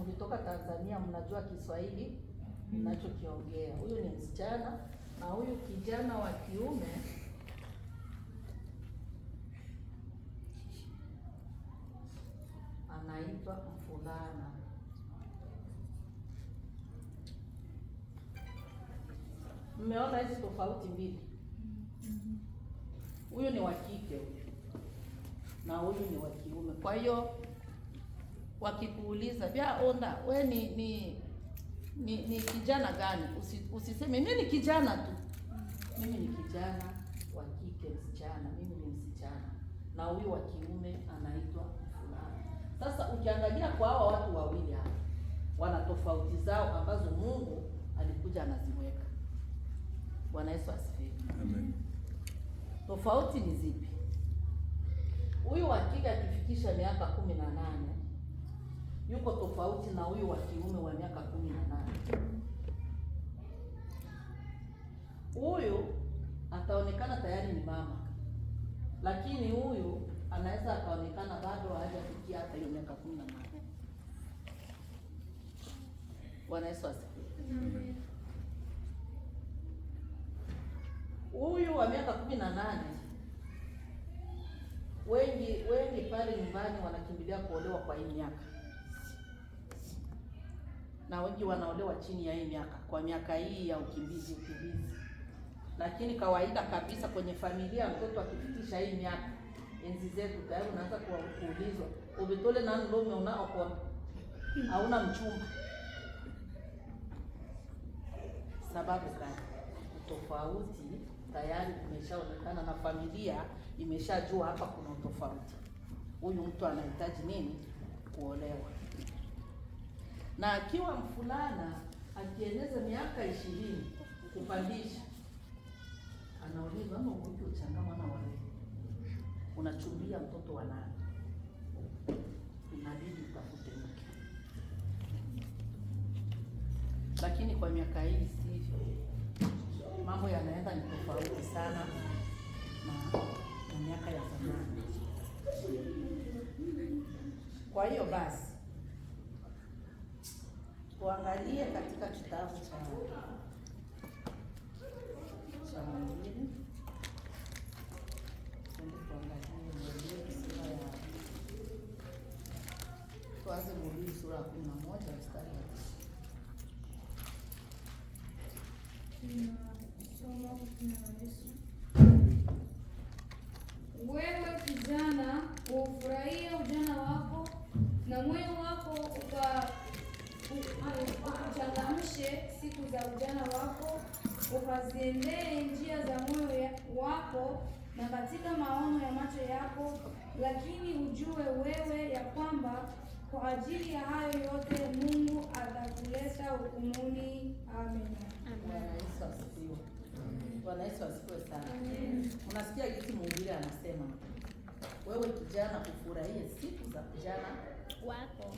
mlitoka Tanzania mnajua Kiswahili ninachokiongea. Huyu ni msichana na huyu kijana wa kiume anaitwa mvulana. Mmeona hizi tofauti mbili? Huyu ni wa kike na huyu ni wa kiume. Kwa hiyo wakikuuliza vya onda we ni kijana gani, usiseme mimi ni kijana tu. Mimi ni kijana wa kike, msichana. Mimi ni msichana na huyu wa kiume anaitwa mvulana. Sasa ukiangalia kwa hawa watu wawili hapa, wana tofauti zao ambazo Mungu alikuja anaziweka. Bwana Yesu asifiwe. Amen. Tofauti ni zipi? Huyu wa kike akifikisha miaka 18 yuko tofauti na huyu wa kiume wa miaka 18. Huyu ataonekana tayari ni mama, lakini huyu anaweza akaonekana bado hajafikia hata hiyo miaka 18. Bwana Yesu asifiwe. Huyu wa miaka 18 wengi pale nyumbani wanakimbilia kuolewa kwa hii miaka, na wengi wanaolewa chini ya hii miaka, kwa miaka hii ya ukimbizi. Lakini kawaida kabisa kwenye familia, mtoto akifikisha hii miaka, enzi zetu tayari unaanza kuulizwa ubitole na ndume unaokuwa hauna mchumba. Sababu gani? Tofauti tayari imeshaonekana na familia imeshajua hapa kuna tofauti. Huyu mtu anahitaji nini? Kuolewa. Na akiwa mfulana akieneza miaka 20 kupandisha, anaulizwa ama uko uchanga mwana wale, unachumbia mtoto wa nani? Inabidi utafute mke. Lakini kwa miaka hii sivyo. Mambo yanaenda ni tofauti sana na miaka ya zamani. Kwa hiyo basi tuangalie katika kitabu cha Mhubiri. Tuanze Mhubiri sura ya 11 mstari wa 9. Wewe kijana, ufurahie ujana wako na moyo wako ukuchangamshe siku za ujana wako, ukaziendee njia za moyo wako na katika maono ya macho yako. Lakini ujue wewe ya kwamba kwa ajili ya hayo yote Mungu atakuleta hukumuni. Amen. Bwana Yesu asifiwe. Bwana Yesu asifiwe sana. Unasikia kitu Mhubiri anasema, wewe kijana ufurahie siku za ujana wako.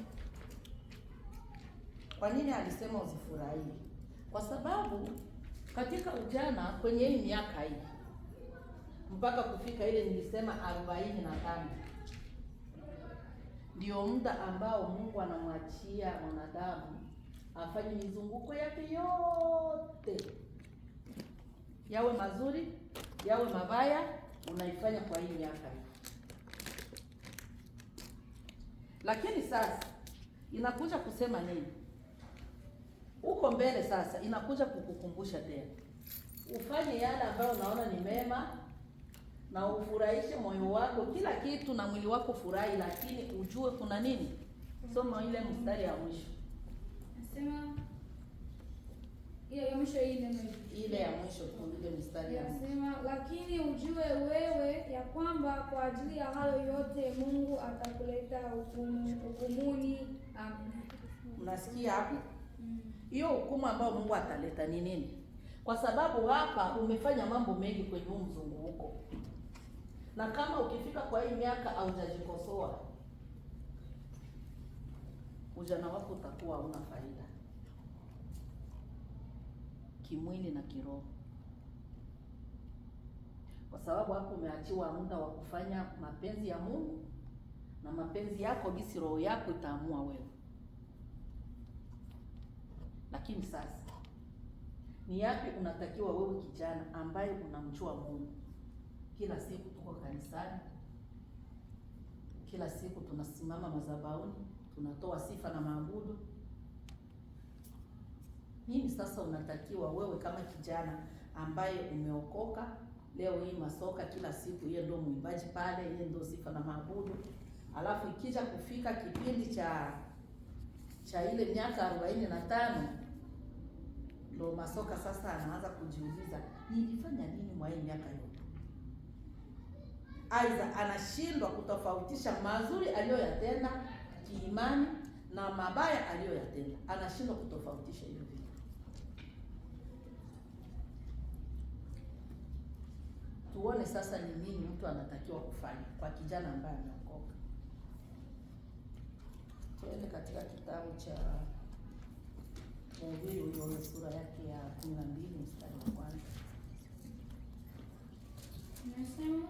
Kwa nini alisema uzifurahie? Kwa sababu katika ujana, kwenye hii miaka hii mpaka kufika ile nilisema 45, ndio muda ambao Mungu anamwachia mwanadamu afanye mizunguko yake yote, yawe mazuri yawe mabaya, unaifanya kwa hii miaka hii. Lakini sasa inakuja kusema nini? Uko mbele sasa inakuja kukukumbusha tena ufanye yale ambayo unaona ni mema na ufurahishe moyo wako, kila kitu na mwili wako furahi, lakini ujue kuna nini? Soma ile mstari ya mwisho. Nasema ile ya mwisho, ile ya mwisho tu, ile mstari ya mwisho. Nasema lakini ujue wewe ya kwamba kwa ajili ya hayo yote Mungu atakuleta hukumuni. Amen. Unasikia hapo? Hiyo hukumu ambayo Mungu ataleta ni nini? Kwa sababu hapa umefanya mambo mengi kwenye huu mzunguko, na kama ukifika kwa hii miaka haujajikosoa, ujana wako utakuwa hauna faida kimwili na kiroho, kwa sababu hapo umeachiwa muda wa kufanya mapenzi ya Mungu na mapenzi yako, bisi roho yako itaamua wewe. Lakini sasa ni yapi unatakiwa wewe kijana ambaye unamjua Mungu? Kila siku tuko kanisani, kila siku tunasimama madhabahuni, tunatoa sifa na maabudu. Nini sasa unatakiwa wewe kama kijana ambaye umeokoka, leo hii masoka kila siku, yeye ndio mwimbaji pale, yeye ndio sifa na maabudu. Alafu ikija kufika kipindi cha ile miaka 45 ndio masoka sasa anaanza kujiuliza, nilifanya nini mwa hii miaka yote? Aidha anashindwa kutofautisha mazuri aliyoyatenda kiimani na mabaya aliyoyatenda, anashindwa kutofautisha hivyo vitu. Tuone sasa ni nini mtu anatakiwa kufanya kwa kijana ambaye ameokoka. Tuende katika kitabu cha Mhubiri ule sura yake ya 12 mstari wa kwanza. Nasema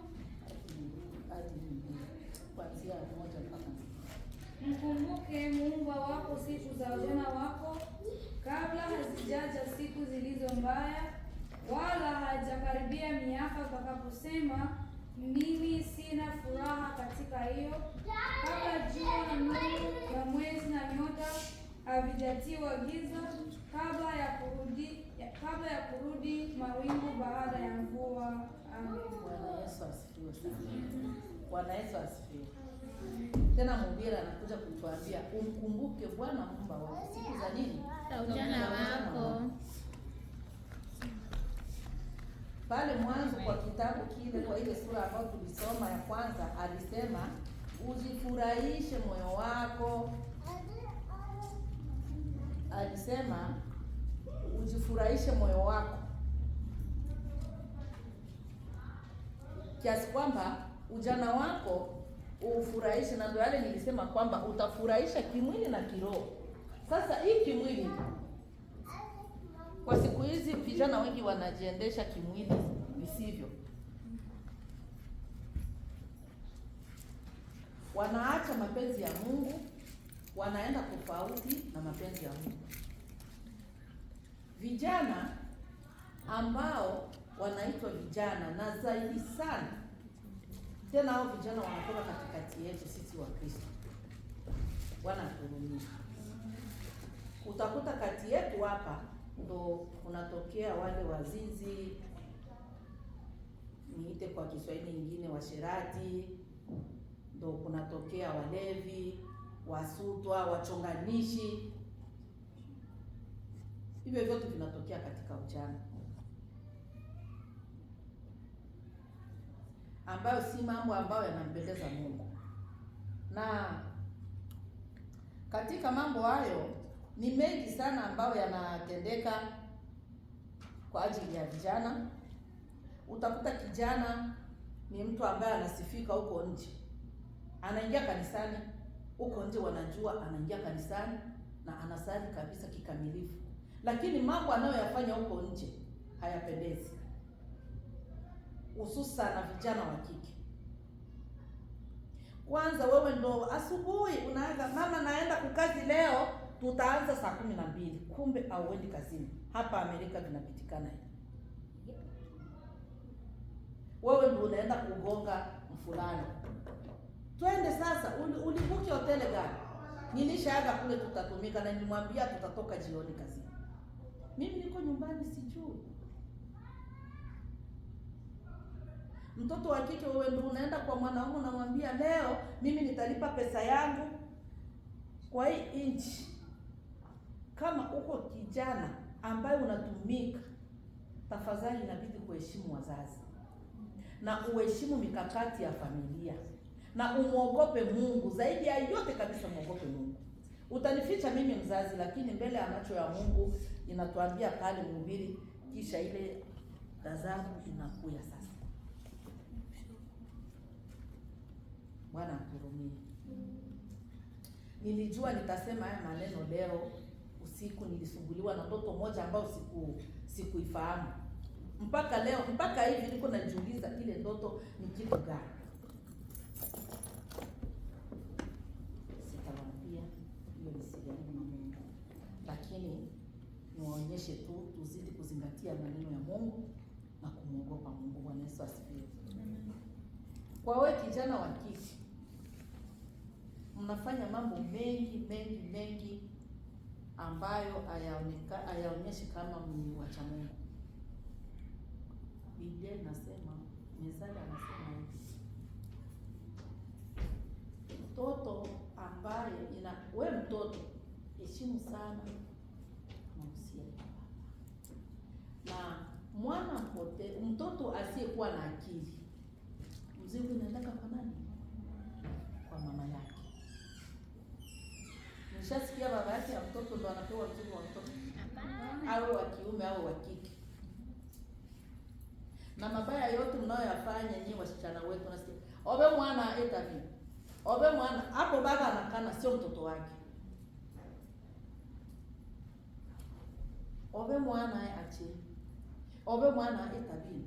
kuanzia 1 mpaka 4. Mkumbuke Muumba wako siku za ujana wako, kabla hazijaja siku zilizo mbaya, wala hajakaribia miaka utakaposema, mimi sina furaha katika hiyo, kabla jua na nuru na mwezi na nyota havijatiwa giza, kabla ya kurudi mawingu baada ya mvua. Amen. Bwana Yesu asifiwe sana. Bwana Yesu asifiwe. Tena Mhubiri anakuja kutuambia umkumbuke Bwana Muumba wako siku za nini? Za ujana wako. Pale mwanzo kwa kitabu kile, kwa ile sura ambayo tulisoma ya kwanza, alisema ujifurahishe moyo wako. Alisema ujifurahishe moyo wako, kiasi kwamba ujana wako ufurahishe. Na ndio yale nilisema kwamba utafurahisha kimwili na kiroho. Sasa hii kimwili, kwa siku hizi vijana wengi wanajiendesha kimwili visivyo, wanaacha mapenzi ya Mungu, wanaenda tofauti na mapenzi ya Mungu. Vijana ambao wanaitwa vijana, na zaidi sana tena hao vijana wanatoka katikati yetu sisi wa Kristo, wanatuhurumia. Utakuta kati yetu hapa ndo kunatokea wale wazinzi, niite kwa Kiswahili nyingine washerati, ndo kunatokea walevi, wasutwa, wachonganishi. Hivyo vyote vinatokea katika ujana, ambayo si mambo ambayo yanampendeza Mungu. Na katika mambo hayo ni mengi sana ambayo yanatendeka kwa ajili ya vijana. Utakuta kijana ni mtu ambaye anasifika huko nje, anaingia kanisani huko nje, wanajua anaingia kanisani na anasali kabisa kikamilifu, lakini mambo anayoyafanya huko nje hayapendezi, hususan na vijana wa kike. Kwanza wewe ndo asubuhi unaanza, mama naenda kukazi leo, tutaanza saa 12, kumbe hauendi kazini. Hapa Amerika vinapitikana hivi. Wewe ndo unaenda kugonga mfulani, twende sasa, ulibuki hoteli gani? Nilishaaga kule tutatumika, na nilimwambia tutatoka jioni kazini. Mimi niko nyumbani sijui. Mtoto wa kike, wewe ndio unaenda kwa mwanaume unamwambia leo mimi nitalipa pesa yangu kwa hii inchi. Kama uko kijana ambaye unatumika, tafadhali inabidi kuheshimu wazazi na uheshimu mikakati ya familia na umuogope Mungu. Zaidi ya yote kabisa muogope Mungu. Utanificha mimi mzazi, lakini mbele ya macho ya Mungu inatuambia pale Mhubiri, kisha ile ghadhabu inakuja sasa. Bwana aturumie. Nilijua nitasema haya maneno leo usiku. Nilisumbuliwa na ndoto moja ambayo sikuifahamu mpaka leo, mpaka hivi niko najiuliza ile ndoto ni kitu gani. Sitawaambia, hiyo ni siri ya Mungu, lakini niwaonyeshe tu tuzidi kuzingatia maneno ya Mungu na kumwogopa Mungu. Bwana Yesu asifiwe. Kwa wewe kijana wa kike, mnafanya mambo mengi ambayo hayaonyeshi kama ni wacha Mungu. Biblia inasema, Methali anasema hivi, mtoto ambaye we mtoto heshimu sana mausia ya baba, na mtoto asiyekuwa na akili mzigo unaendaka kwa nani? Kwa mama yake. Nishasikia baba yake ya mtoto ndo anapewa mzigo wa mtoto, awe wa kiume au wa kike. Na mabaya yote mnayoyafanya nyinyi wasichana wetu, nasikia obe mwana etavi, obe mwana hapo, baba anakana sio mtoto wake. Obe mwana achi, obe mwana etavi.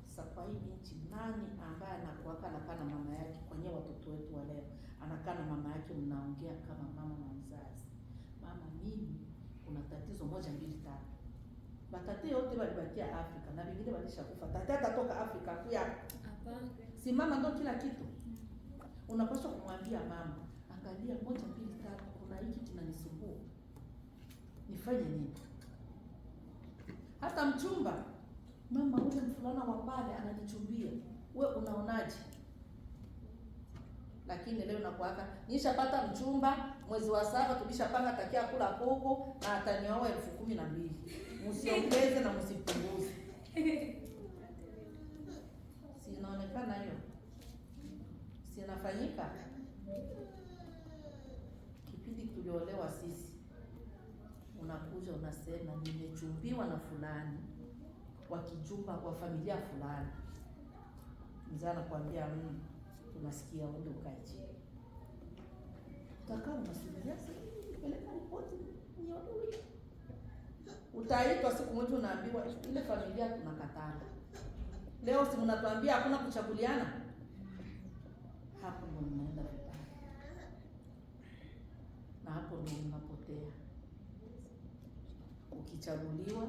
Sasa kwa hii nchi, nani ambaye anakuaka anakana mama yake? Kwenye watoto wetu wa leo anakana mama yake, mnaongea kama mama na mzazi. Mama, mimi kuna tatizo 1 2 3. Batate yote walibakia Afrika na wengine walishakufa. Tate atatoka Afrika kuya hapa. Si mama ndo kila kitu. Unapaswa kumwambia mama, angalia 1 2 3, kuna hiki kinanisumbua, nifanye nini? Hata mchumba, mama, ule mfulana wa pale ananichumbia, we unaonaje? Lakini leo nakuaka nishapata mchumba, mwezi wa 7 tulishapanga takia kula kuku na atanioa 12,000. Msiongeze na msipunguze. Si inaonekana hiyo? Si inafanyika? Kipindi tuliolewa sisi, unakuja unasema nimechumbiwa na fulani wa kijumba wa familia fulani. Mzee anakuambia tunasikia, wewe ukae chini. Utakaa unasubiria sasa peleka ripoti niolewe. Utaitwa siku moja unaambiwa ile familia tunakataa. Leo si mnatuambia hakuna kuchaguliana. Hapo ndo mnaenda vibaya. Na hapo ndo mnapotea. Ukichaguliwa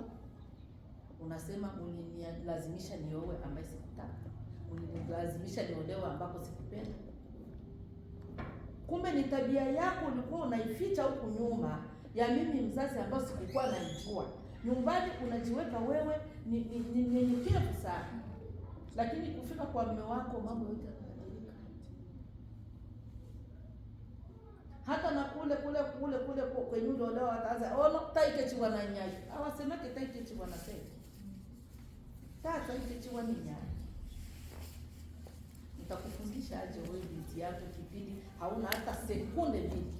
unasema ulinilazimisha niowe ambaye sikutaka. Ulinilazimisha niolewe ambako sikupenda. Kumbe ni tabia yako ulikuwa unaificha huku nyuma ya mimi mzazi ambao sikukuwa naijua. Nyumbani unajiweka wewe ni nyenyekevu sana. Lakini kufika kwa mume wako mambo yote yanabadilika. Hata na kule kwenye ule leo ataanza ono taike chiwa na nyai. Hawasemake taike chiwa na seki. Tata taike chiwa ni nyai. Nitakufundisha aje wewe binti yako kipindi hauna hata sekunde mbili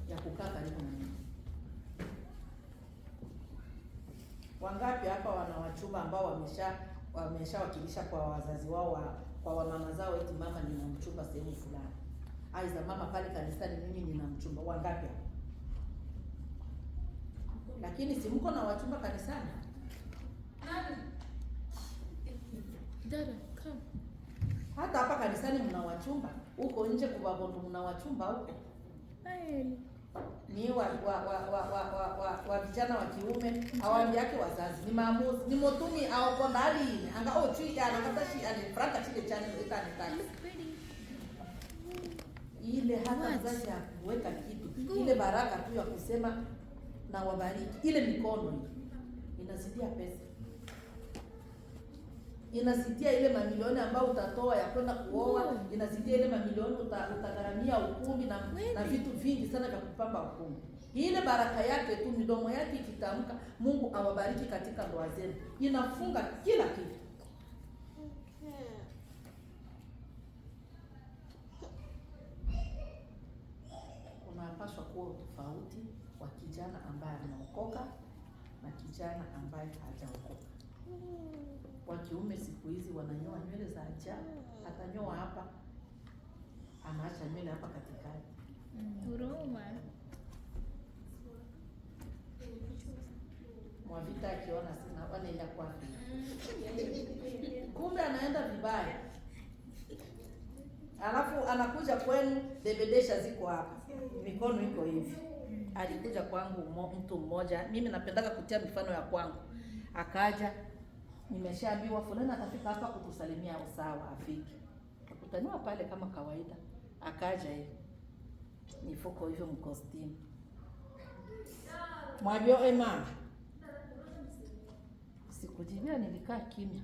ya kukaa karibu na mimi. Wangapi hapa wana wachumba ambao wameshawakilisha kwa wazazi wao, kwa wamama zao, eti mama nina mchumba sehemu fulani. Aiza mama pale kanisani mimi nina mchumba. Wangapi hapa? Lakini si mko na wachumba kanisani? Dada, come. Hata hapa kanisani mna wachumba. Huko nje kwa bondo mna wachumba huko. Ni wa vijana wa kiume hawaambiake wazazi. Ni maamuzi, ni motumi au kondali anga chui anakata shi ani franka chile chane itani tani. Ile hata mzazi ya kuweka kitu, ile baraka tu ya kusema na wabariki, ile mikono inazidia pesa. Inazidia ile mamilioni ambayo utatoa ya kwenda kuoa, inazidia ile mamilioni utagharamia ukumbi na vitu vingi sana vya kupamba ukumbi. Ile baraka yake tu, midomo yake ikitamka, Mungu awabariki katika ndoa zenu, inafunga kila kitu. Unapaswa kuwa tofauti wa kijana ambaye anaokoka na kijana ambaye hajaokoka. Wa kiume siku hizi wananyoa nywele za ajabu, atanyoa hapa, anaacha nywele hapa katikati. Huruma. Mwavita akiona sina wanaenda kwapi. Kumbe anaenda vibaya. Alafu anakuja kwenu, debedesha ziko hapa, mikono iko hivi. Alikuja kwangu mtu mmoja, mimi napendaka kutia mifano ya kwangu. Akaja, nimeshaambiwa fulani atafika hapa kutusalimia, sawa, afike. Tukutaniwa pale kama kawaida. Akaja hivi, mifuko hivyo, mkostimu. Mwabio ema. Sikujibia, nilikaa kimya.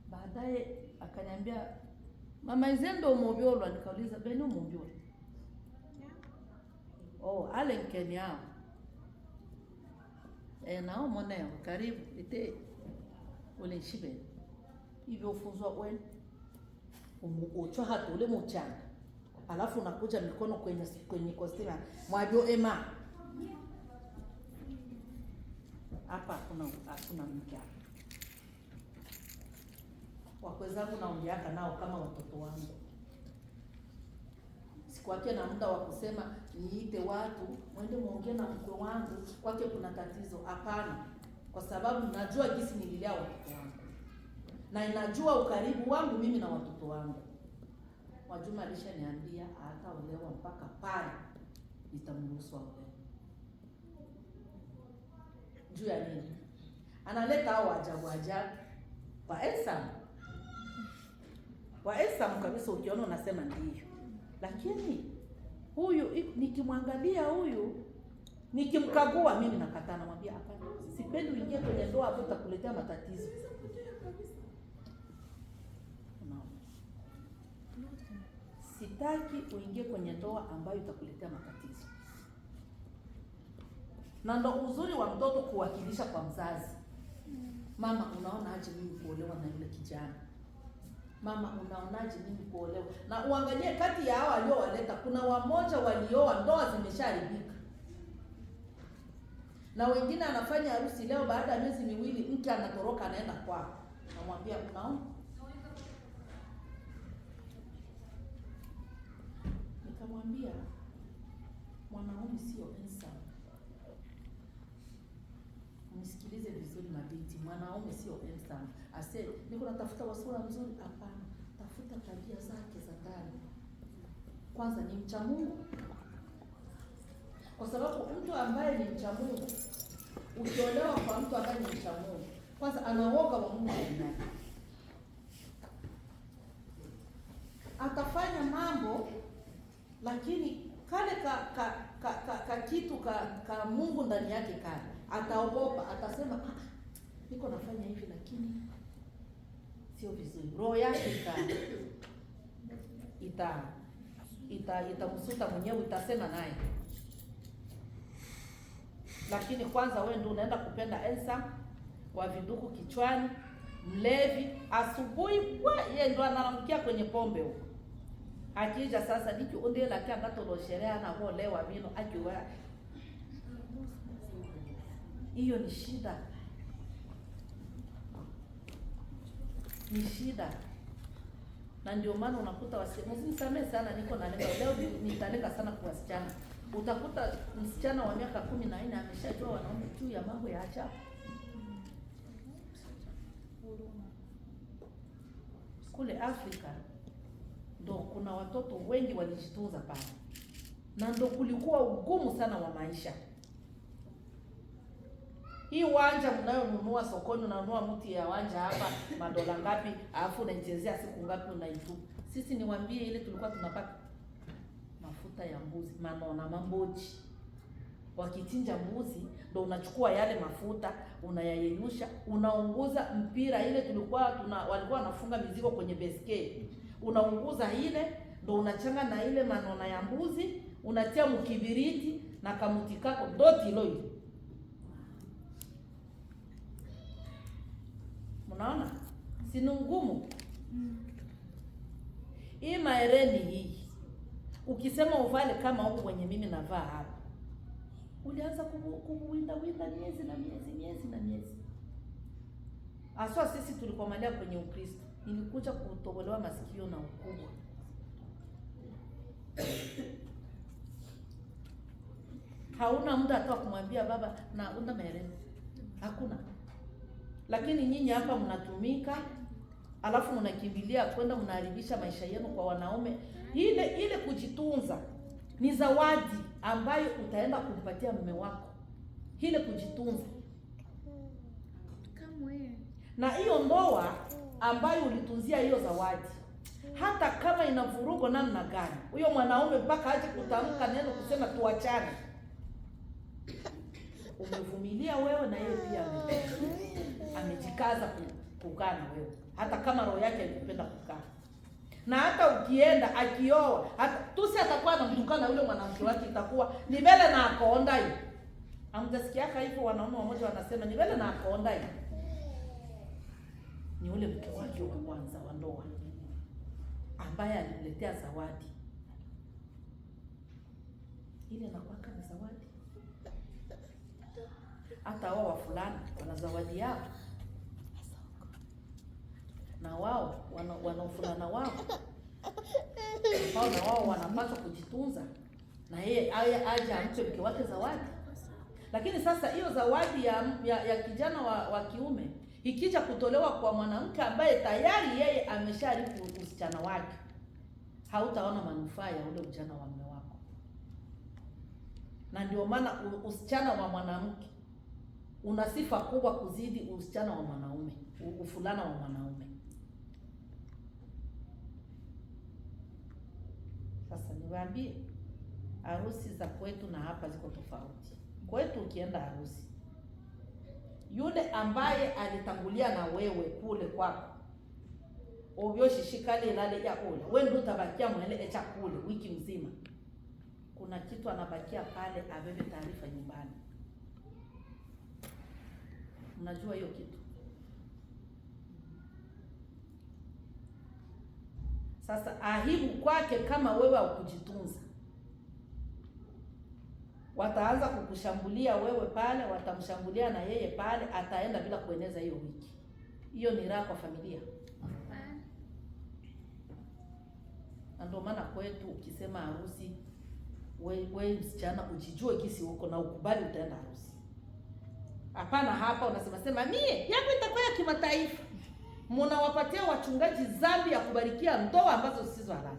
Baadaye akaniambia, mama izendo umobiolwa. Nikauliza, beni umobiolwa? Oh, ale nkeni hao. Nao moneo, karibu, ite ule shibe. Hivyo ufunzwa kwenu. Uchoa hatu ule mchanga. Alafu unakuja mikono kwenye kostima. Mwabio ema. Hapa hakuna mke hapa. Wakwe zangu naongeaka nao kama watoto wangu. Sikuwakia na muda wa kusema niite watu mwende muongee na mkwe wangu kwake kuna tatizo. Hapana, kwa sababu najua jinsi nililea watoto wangu na inajua ukaribu wangu mimi na watoto wangu. Mwajuma alishaniambia hataolewa mpaka pale nitamruhusu aolewe. Juu ya nini? Analeta hao ajabu wa Esam kabisa, ukiona unasema ndio. Lakini huyu nikimwangalia, huyu nikimkagua, mimi nakataa, namwambia hapana, sipendi uingie kwenye ndoa hapo utakuletea matatizo. Sitaki uingie kwenye ndoa ambayo itakuletea matatizo. Na ndo uzuri wa mtoto kuwakilisha kwa mzazi. Mama, unaona aje mimi kuolewa na yule kijana? Mama, unaonaje mimi kuolewa? Na uangalie kati ya hao waliowaleta, kuna wamoja walioa ndoa zimeshaharibika. Na wengine anafanya harusi leo, baada ya miezi miwili mke anatoroka anaenda kwao. Namwambia, unaona? Nikamwambia, mwanaume sio handsome. Nisikilize vizuri mabinti, mwanaume sio handsome. Ase, niko natafuta wasura mzuri? Hapana, tafuta tabia zake za ndani. Kwanza ni mcha Mungu. Kwa sababu mtu ambaye ni mcha Mungu, ukiolewa kwa mtu ambaye ni mcha Mungu, kwanza anaoga wa Mungu ndani yake. Atafanya mambo lakini kale ka kitu ka Mungu ndani yake kale. Ataogopa, atasema niko nafanya hivi lakini sio vizuri. Roho yake itamsuta mwenyewe, itasema naye. Lakini kwanza wewe ndio unaenda kupenda Elsa wa viduku kichwani, mlevi, asubuhi yeye ndio anaramkia kwenye pombe huko. Akija sasa diki ondela kanga tolo sherea na kuolewa bino akiwa. Hiyo ni shida. Ni shida. Na ndio maana unakuta msisamee sana, niko na leo nitalenga sana kwa wasichana. Utakuta msichana wa miaka 14 ameshajua wanaume juu ya mambo ya ajabu. Kule Afrika ndo kuna watoto wengi walijitunza pale. Na ndo kulikuwa ugumu sana wa maisha. Hii wanja mnayonunua sokoni, unanunua mti ya wanja hapa madola ngapi, alafu unaichezea siku ngapi unaitupa. Sisi niwaambie, ile tulikuwa tunapata mafuta ya mbuzi, manona mamboji. Wakichinja mbuzi, ndo unachukua yale mafuta, unayayeyusha, unaunguza mpira ile walikuwa wanafunga mizigo kwenye beskeli. Unaunguza ile, ndo unachanga na ile manona ya mbuzi, unatia mkibiriti na kamuti kako doti loi. Unaona? Si ngumu. Hii maereni hii. Ukisema uvale kama huko kwenye mimi navaa hapa. Ulianza kuwinda miezi na miezi. Aswa sisi tulikomalia kwenye Ukristo. Nilikuja kutobolewa masikio na ukubwa. Hauna muda hata kumwambia baba na maereni. Hakuna. Lakini nyinyi hapa mnatumika, alafu mnakimbilia kwenda mnaharibisha maisha yenu kwa wanaume. Ile kujitunza ni zawadi ambayo utaenda kumpatia mume wako, ile kujitunza. Na hiyo ndoa ambayo ulitunzia hiyo zawadi, hata kama ina vurugo namna gani, huyo mwanaume mpaka aje kutamka neno kusema tuachane, umevumilia wewe na yeye pia amejikaza kukaa na wewe, hata kama roho yake haikupenda kukaa. Na hata ukienda akioa, hata tusi atakuwa anamtukana yule mwanamke wake, itakuwa ni vile na akonda hii. Amjasikiaka hivyo wanaume wamoja wanasema ni vile na akonda hii. Ni ule mke wake wa kwanza wa ndoa ambaye alimletea zawadi. Ile nakwaka ni zawadi. Hata wao wafulani wana zawadi yao, na wao wana ufulana wao ambao na wao wanapaswa kujitunza, na yeye aje ampe mke wake zawadi. Lakini sasa hiyo zawadi ya kijana wa kiume ikija kutolewa kwa mwanamke ambaye tayari yeye amesharifu usichana wake, hautaona manufaa ya ule ujana wa mume wako. Na ndio maana usichana wa mwanamke una sifa kubwa kuzidi usichana wa mwanaume, ufulana wa mwanaume. Sasa niwaambie, harusi za kwetu na hapa ziko tofauti. Kwetu ukienda harusi, yule ambaye alitangulia na wewe kule kwako, ovyo shishikale lale ya kule, wewe ndio utabakia mwele echa kule wiki mzima. Kuna kitu anabakia pale abebe taarifa nyumbani. Unajua hiyo kitu? Sasa ahibu kwake kama wewe haukujitunza. Wataanza kukushambulia wewe pale, watamshambulia na yeye pale, ataenda bila kueneza hiyo wiki. Hiyo ni raha kwa familia. Na ndio maana kwetu ukisema harusi, wewe msichana ujijue kisi huko na ukubali utaenda harusi. Hapana hapa unasema mie yangu itakuwa ya kimataifa. Mnawapatia wachungaji dhambi ya kubarikia ndoa ambazo zisizo halali.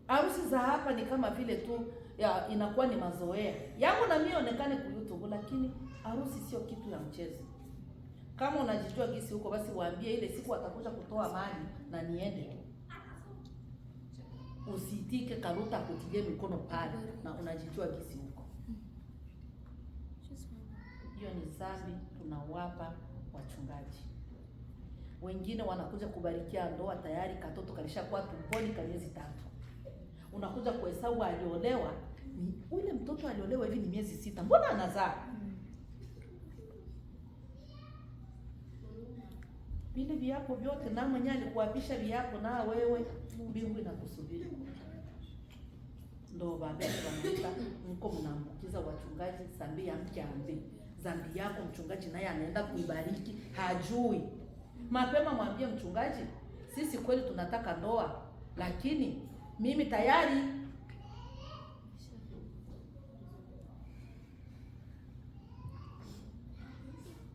Harusi za hapa ni kama vile tu inakuwa ni mazoea. Yangu na mimi onekane ku YouTube, lakini harusi sio kitu ya mchezo. Kama unajijua gisi huko, basi waambie ile siku atakuja kutoa mali na niende. Usitike karuta kutilie mikono pale na unajijua gisi huko. Hiyo ni dhambi tunawapa wachungaji. Wengine wanakuja kubarikia ndoa tayari katoto kalishakuwa tumboni kwa miezi 3. Unakuja kuhesabu aliolewa, ni ule mtoto aliolewa hivi ni miezi 6. Mbona anazaa? Vile viapo vyote na mwenye alikuapisha viapo na wewe mbingu inakusubiri. Ndio baadaye wanaita mko mnaambukiza wachungaji dhambi ya mke ambe. Dhambi yako mchungaji naye anaenda kuibariki, hajui. Mapema mwambie mchungaji, sisi kweli tunataka ndoa, lakini mimi tayari.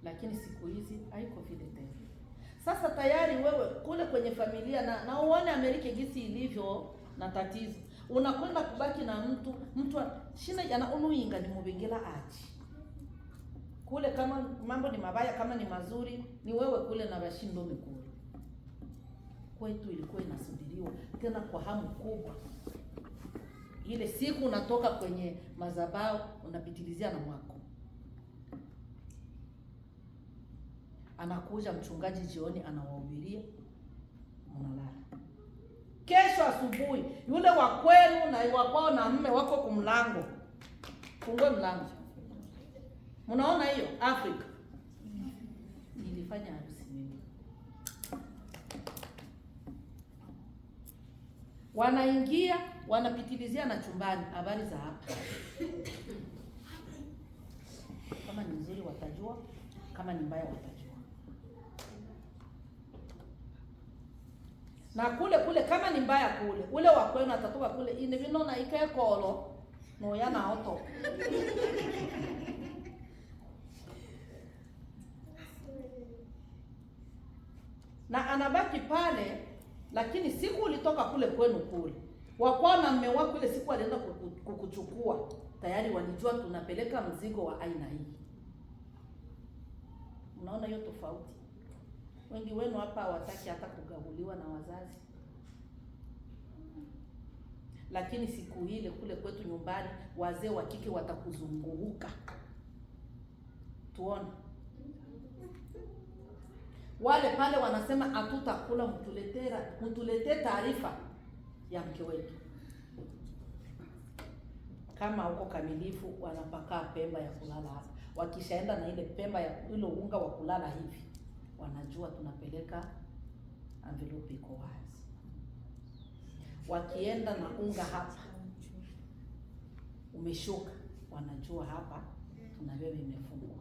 Lakini siku hizi haiko vile tena. Sasa tayari wewe kule kwenye familia na uone Amerika gisi ilivyo na tatizo. Unakwenda kubaki na mtu shina yana unuinga ni mubengela aji. Kule kama mambo ni mabaya kama ni mazuri ni wewe kule na bashindo mikuru. Kwetu ilikuwa inasubiriwa tena kwa hamu kubwa. Ile siku unatoka kwenye madhabahu unapitilizia na mwako. Anakuja mchungaji jioni anawahubiria, mnalala. Kesho asubuhi yule wa kwenu na wa kwao na mume wako kumlango. Fungue mlango. Mnaona hiyo Afrika? Nilifanya harusi mimi. Wanaingia, wanapitilizia na chumbani, habari za hapa. Kama ni nzuri watajua, kama ni mbaya watajua. Na kule kama ni mbaya kule, ule wa kwenu atatoka kule ine vinona ikekolo no yana auto. na anabaki pale. Lakini siku ulitoka kule kwenu kule, wakwao na mume wako, ile siku alienda kukuchukua, tayari walijua tunapeleka mzigo wa aina hii. Unaona hiyo tofauti? Wengi wenu hapa hawataki hata kugabuliwa na wazazi, lakini siku ile kule kwetu nyumbani wazee wa kike watakuzunguruka. Tuone wale pale wanasema hatutakula, mtuletee taarifa ya mke wetu. Kama uko kamilifu, wanapaka pemba ya kulala hapa. Wakishaenda na ile pemba ya ile unga wa kulala hivi, wanajua tunapeleka envelope iko wazi. Wakienda na unga hapa umeshuka, wanajua hapa tuna wewe imefungwa.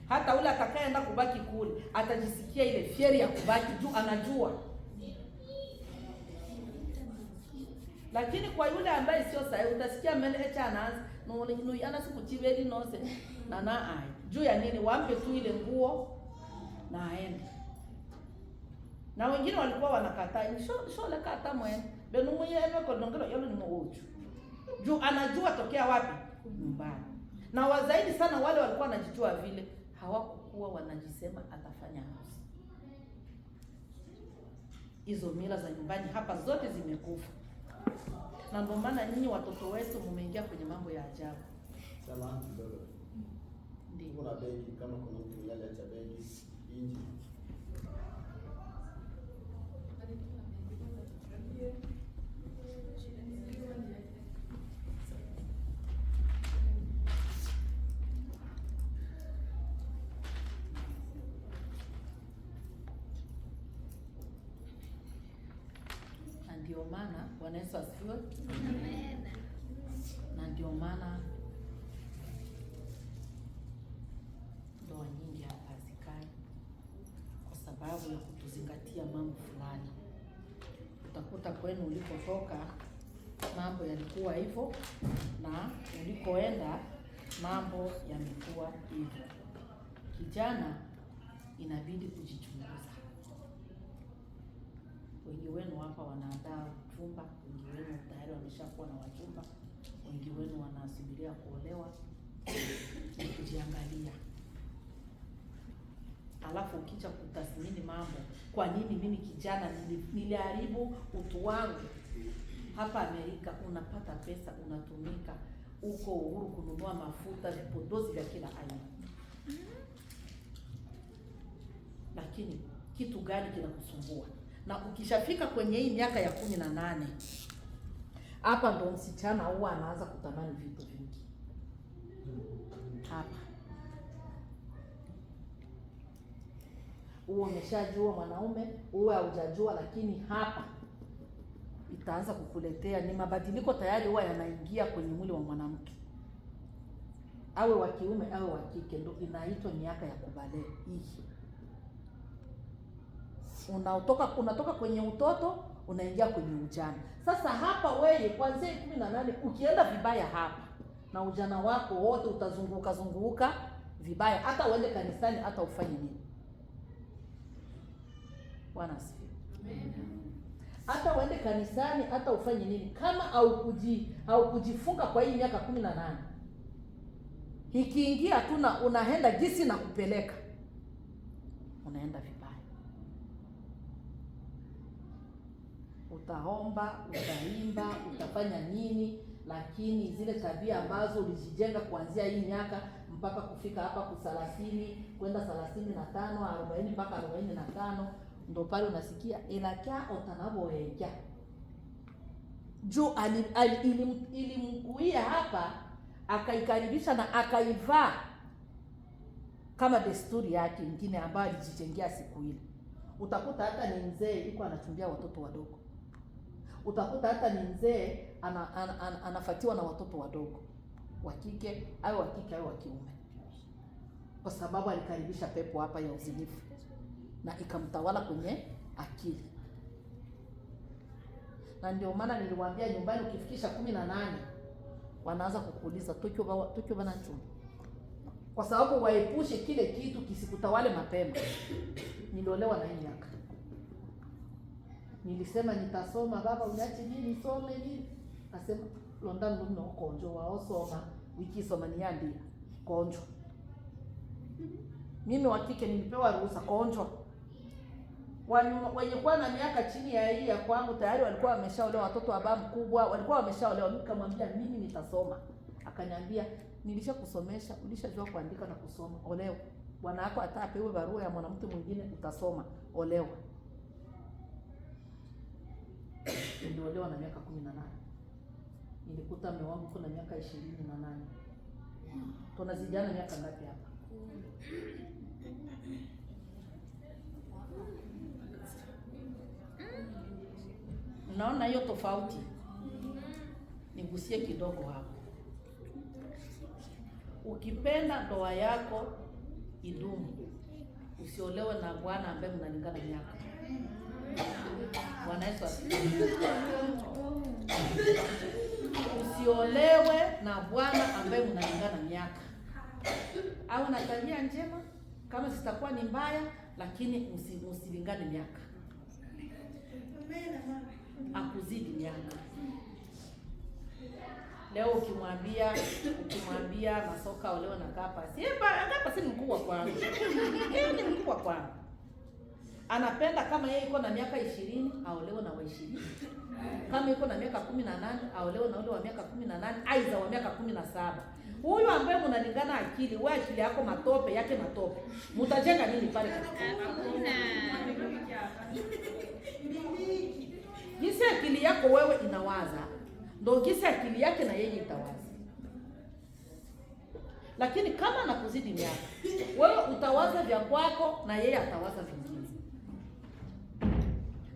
Hata ule atakayeenda kubaki kule atajisikia ile fieri ya kubaki juu anajua. Lakini kwa yule ambaye sio sahihi, utasikia mbele echa anaanza no yana siku chiveli nose na ai. Juu ya nini? Wampe tu ile nguo na aende. Na wengine walikuwa wanakataa, shole kata mwende. Beno mwenyewe kwa dongero yolo ni mwochu. Juu anajua tokea wapi? Nyumbani. Na wazaidi sana wale walikuwa wanajijua vile, hawakuwa wanajisema atafanya harusi. Hizo mila za nyumbani hapa zote zimekufa. Na ndio maana nyinyi watoto wetu mmeingia kwenye mambo ya ajabu. Salamu kidogo. Ndio. Kuna begi kama kuna mtu yale acha begi nje. Ndio maana Bwana Yesu asifiwe. Amen. Na ndio maana ndoa nyingi hapa hazikai, kwa sababu ya kutuzingatia mambo fulani. Utakuta kwenu ulikotoka mambo yalikuwa hivyo, na ulikoenda mambo yamekuwa hivyo. Kijana inabidi kujichunguza. Wengi wenu hapa wanaandaa chumba, wengi wenu tayari wameshakuwa na wachumba, wengi wenu wanasubiria kuolewa. Kujiangalia. Alafu ukija kutathmini mambo, kwa nini mimi kijana niliharibu utu wangu? Hapa Amerika unapata pesa, unatumika, uko uhuru kununua mafuta, vipodozi vya kila aina. Lakini kitu gani kinakusumbua? Na ukishafika kwenye hii miaka ya 18, hapa ndo msichana huwa anaanza kutamani vitu vingi. Hapa uwe umeshajua mwanaume, uwe haujajua, lakini hapa itaanza kukuletea, ni mabadiliko tayari huwa yanaingia kwenye mwili wa mwanamke, awe wa kiume awe wa kike. Ndo inaitwa miaka ya kubale hii. Unatoka kwenye utoto unaingia kwenye ujana. Sasa hapa wewe kuanzia 18 ukienda vibaya hapa, na ujana wako wote utazunguka vibaya, hata uende kanisani, hata ufanye nini. Bwana asifiwe. Hata uende kanisani, hata ufanye nini, kama haukujifunga kwa hii miaka 18, ikiingia tu na unaenda gisi na kupeleka, unaenda vibaya. Utaomba, utaimba, utafanya nini, lakini zile tabia ambazo ulijijenga kuanzia hii miaka mpaka kufika hapa ku 30 kwenda 35 40 mpaka 45, ndo pale unasikia elaka otanaboeja juu ilimkuia hapa, akaikaribisha na akaivaa kama desturi yake nyingine ambayo alijijengea siku ile. Utakuta hata ni mzee iko anachumbia watoto wadogo. Utakuta hata ni mzee anafuatiwa na watoto wadogo, wa kike au wa kiume, kwa sababu alikaribisha pepo hapa ya uzinifu na ikamtawala kwenye akili. Na ndio maana niliwaambia nyumbani ukifikisha 18 wanaanza kukuuliza tukio bana chumba, kwa sababu waepushe kile kitu kisikutawale mapema. Niliolewa na hii miaka. Nilisema nitasoma, baba uniache nini nisome nini? Asema London lume konjo waosoma wiki soma niambia konjo. Mimi wa kike nilipewa ruhusa konjo. Wenye kuwa na miaka chini ya hii ya kwangu tayari walikuwa wameshaolewa, watoto wa baba mkubwa walikuwa wameshaolewa. Nikamwambia mimi nitasoma. Akaniambia nilishakusomesha, ulishajua kuandika na kusoma, olewa. Bwana wako atapewe barua ya mwanamke mwingine utasoma, olewa. Niliolewa na miaka 18. Nilikuta mume wangu kuna miaka 28. Tunazijana miaka ngapi hapa? Naona hiyo tofauti. Nigusie kidogo hapo. Ukipenda ndoa yako idumu, usiolewe na bwana ambaye mnalingana miaka. Bwana Yesu asifiwe. Usiolewe na bwana ambaye mnalingana miaka. Au na tabia njema kama zitakuwa ni mbaya, lakini msilingane miaka. Akuzidi miaka. Leo ukimwambia Masoka olewa na Kapa, Kapa si mkubwa kwangu. Yeye ni mkubwa kwangu. Anapenda kama yeye iko na miaka 20 aolewe na wa 20. Kama iko na miaka 18 aolewe na ule wa miaka 18, aidha wa miaka 17. Huyu ambaye mnalingana akili, wewe akili yako matope, yake matope. Mtajenga nini pale katika? Jinsi akili yako wewe inawaza, ndio jinsi akili yake na yeye itawaza. Lakini kama anakuzidi miaka, wewe utawaza vya kwako na yeye atawaza vingine.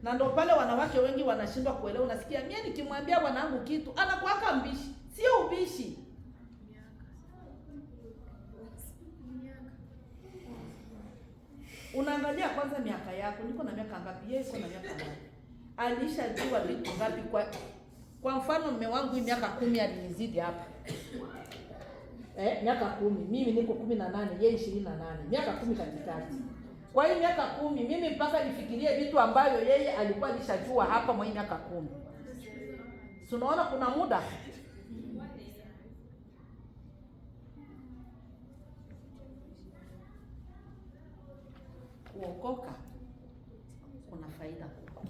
Na ndio pale wanawake wengi wanashindwa kuelewa. Unasikia mimi nikimwambia bwanangu kitu, anakuaka mbishi. Sio ubishi. Unaangalia kwanza miaka yako. Niko na miaka ngapi? Yeye iko na miaka ngapi? Alishajua vitu ngapi? Kwa mfano mume wangu hii miaka 10 alinizidi hapa. Miaka 10. Mimi niko 18, yeye 28. Miaka 10 katikati. Kwa hiyo miaka 10 mimi mpaka nifikirie vitu ambavyo yeye alikuwa alishajua hapa mwa miaka 10. Si unaona kuna muda? Kuokoka kuna faida kubwa.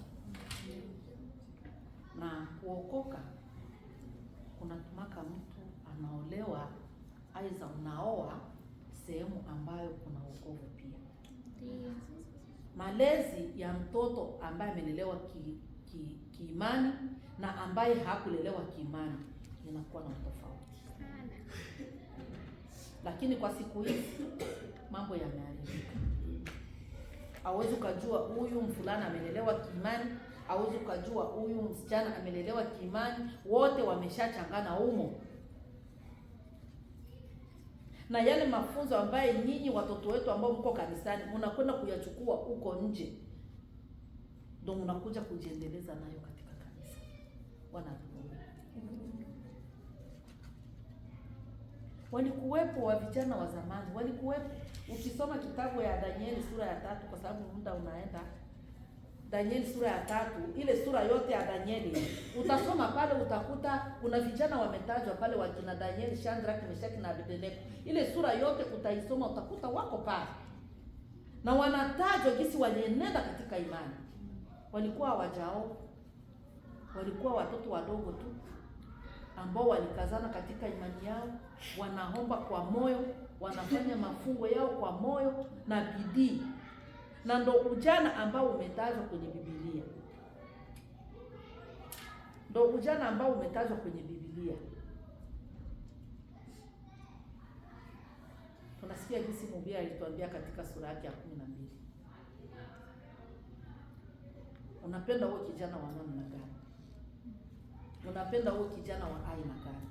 Na kuokoka kunatumaka mtu anaolewa, aidha unaoa sehemu ambayo kuna wokovu pia. Malezi ya mtoto ambaye amelelewa kiimani na ambaye hakulelewa kiimani inakuwa na tofauti. Lakini kwa siku hizi mambo yameharibika. Hauwezi kujua huyu mfulana amelelewa kiimani, hauwezi kujua huyu msichana amelelewa kiimani, wote wameshachangana humo. Na yale mafunzo ambaye nyinyi watoto wetu ambao mko kanisani mnakwenda kuyachukua huko nje, ndio mnakuja kujiendeleza nayo katika kanisa. Bwana asifiwe. Walikuwepo wa vijana wa zamani, walikuwepo. Ukisoma kitabu ya Danieli sura ya 3, kwa sababu muda unaenda, Danieli sura ya 3, ile sura yote ya Danieli utasoma pale, utakuta kuna vijana wametajwa pale, wakina Danieli, Shadrach, Meshaki na Abednego. Ile sura yote utaisoma, utakuta wako pale na wanatajwa jinsi walienenda katika imani. Walikuwa hawajao, walikuwa watoto wadogo tu ambao walikazana katika imani yao, wanaomba kwa moyo, wanafanya mafungo yao kwa moyo na bidii. Na ndo ujana ambao umetajwa kwenye Biblia. Ndo ujana ambao umetajwa kwenye Biblia. Tunasikia jinsi Mhubiri alituambia katika sura yake ya 12. Unapenda wewe kijana wa namna gani? Unapenda wewe kijana wa aina gani?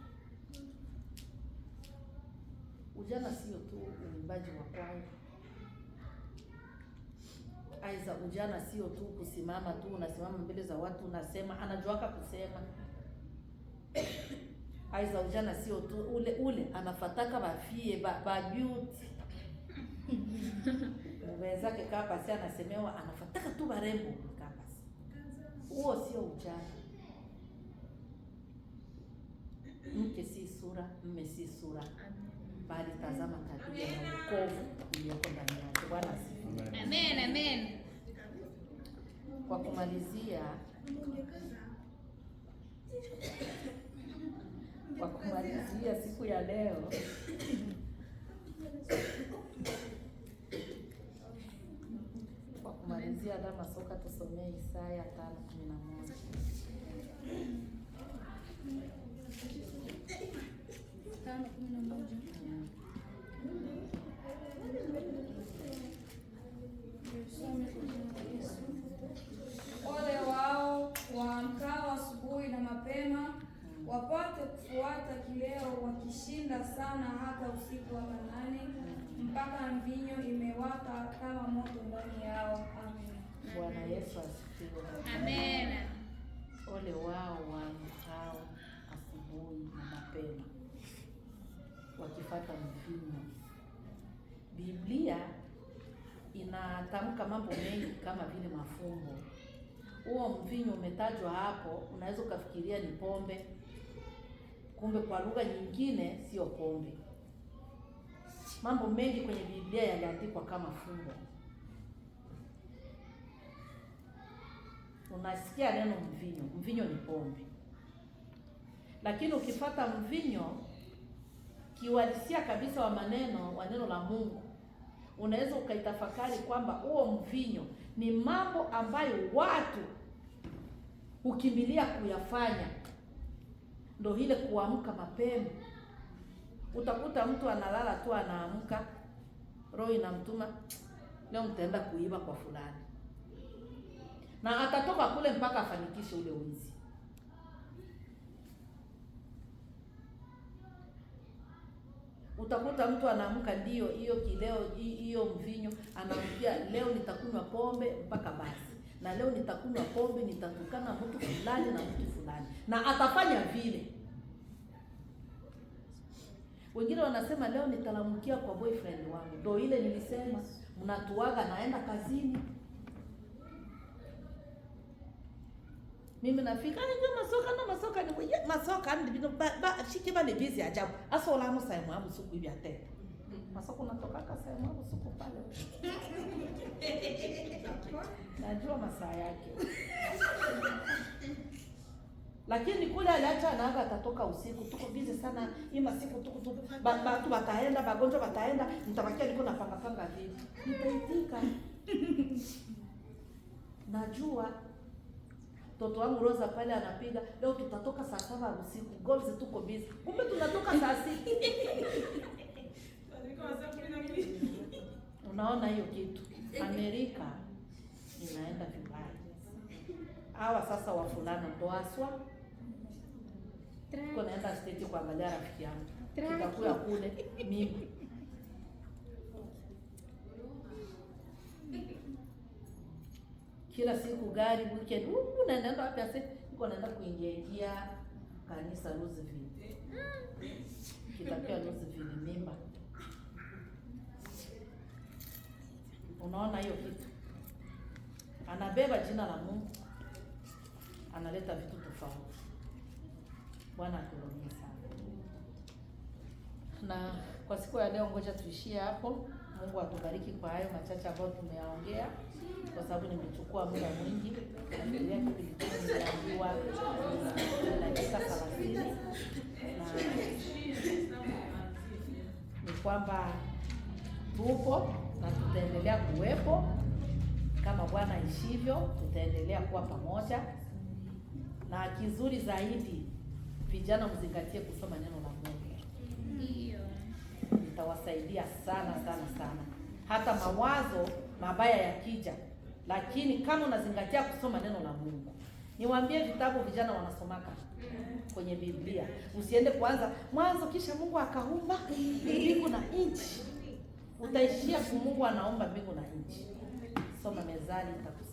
Ujana sio tu uimbaji wa kwaya. Aiza ujana sio tu kusimama tu, unasimama mbele za watu unasema, anajuaka kusema. Aiza ujana sio tu ule anafataka bafie ba beauty. Mwenzake kapasi anasemewa anafataka tu barembo kapasi. Huo sio ujana. Mke si sura, mme si sura. Bali tazama tabia na wokovu iliyoko ndani yake. Bwana asifiwe. Amen, amen. Kwa kumalizia siku ya leo Dama Soka tusomee Isaya 5:11. Ole wao waamkao asubuhi na mapema, wapate kufuata kileo, wakishinda sana hata usiku wa manane, mpaka mvinyo imewaka kama moto ndani yao. Amen. Bwana Yesu asifiwe. Amen. Ole wao waamkao asubuhi na mapema, wakifuata mvinyo. Biblia inatamka mambo mengi kama vile mafumbo. Huo mvinyo umetajwa hapo, unaweza ukafikiria ni pombe, kumbe kwa lugha nyingine sio pombe. Mambo mengi kwenye Biblia yaliandikwa kama fumbo. Unasikia neno mvinyo, mvinyo ni pombe. Lakini ukipata mvinyo kiuhalisia kabisa wa neno la Mungu, unaweza ukaitafakari kwamba huo mvinyo ni mambo ambayo watu hukimbilia kuyafanya. Ndio ile kuamka mapema. Utakuta mtu analala tu, anaamka roho inamtuma, leo mtaenda kuiba kwa fulani, na atatoka kule mpaka afanikishe ule wizi. Utakuta mtu anaamka, ndio hiyo kileo, hiyo mvinyo, anaambia leo nitakunywa pombe mpaka basi, na leo nitakunywa pombe, nitatukana mtu fulani na mtu fulani, na atafanya vile. Wengine wanasema leo nitalamkia kwa boyfriend wangu. Ndio ile nilisema, mnatuaga naenda kazini, mimi nafika masoka ni mwenye masoka ndi shiki ba ni busy ajabu asola mo sai mwabu suku hivi atete masoka unatoka kasa mwabu suku pale najua masaa yake, lakini kule aliacha anaanga atatoka usiku, tuko busy sana hii masiku, tuko watu wataenda, wagonjwa wataenda, nitabakia niko napanga vipi, nitaitika. Najua mtoto wangu Rosa pale anapiga, leo tutatoka saa 7 usiku, goals tuko busy. Kumbe tunatoka saa 6. Unaona hiyo kitu? Amerika inaenda vibaya. Hawa sasa wafulana ndo aswa. Tuko naenda state kuangalia rafiki yangu. Tutakuwa kule mimi. Kila siku gari weekend, naenda wapi ase? Niko naenda kuingia kanisa Roseville. Kitakuwa Roseville mimba. Unaona hiyo kitu? Anabeba jina la Mungu, analeta vitu tofauti. Bwana atuongoze sana. Na kwa siku ya leo ngoja tuishie hapo. Mungu atubariki kwa hayo machache ambayo tumeyaongea, kwa sababu nimechukua muda mwingi. Nafikiria niliambiwa dakika 30 na ni kwamba tupo na tutaendelea kuwepo kama Bwana ishivyo, tutaendelea kuwa pamoja. Na kizuri zaidi, vijana mzingatie kusoma neno la Mungu. Ndio. Itawasaidia sana. Hata mawazo mabaya yakija, lakini kama unazingatia kusoma neno la Mungu. Niwaambie vitabu vijana wanasomaka kwenye Biblia. Usiende kuanza mwanzo kisha Mungu akaumba mbingu na nchi. Utaishia Mungu anaomba mbingu na nchi. Soma Mezali itakusaidia.